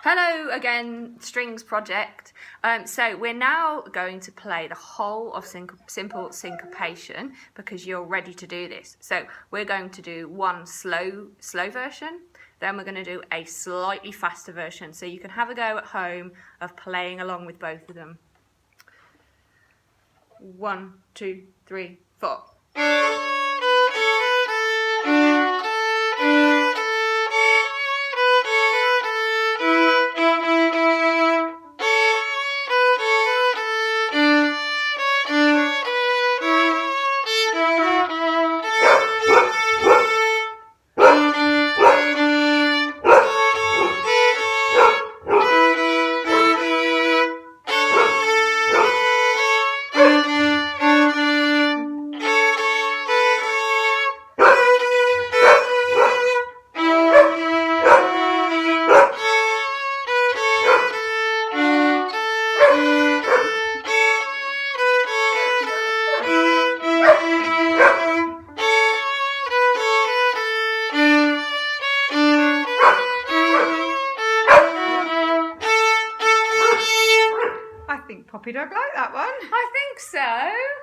Hello again, Strings Project. So we're now going to play the whole of Simple Syncopation because you're ready to do this. So we're going to do one slow version, then we're going to do a slightly faster version so you can have a go at home of playing along with both of them. 1, 2, 3, 4. I think Poppy Dog liked that one. I think so.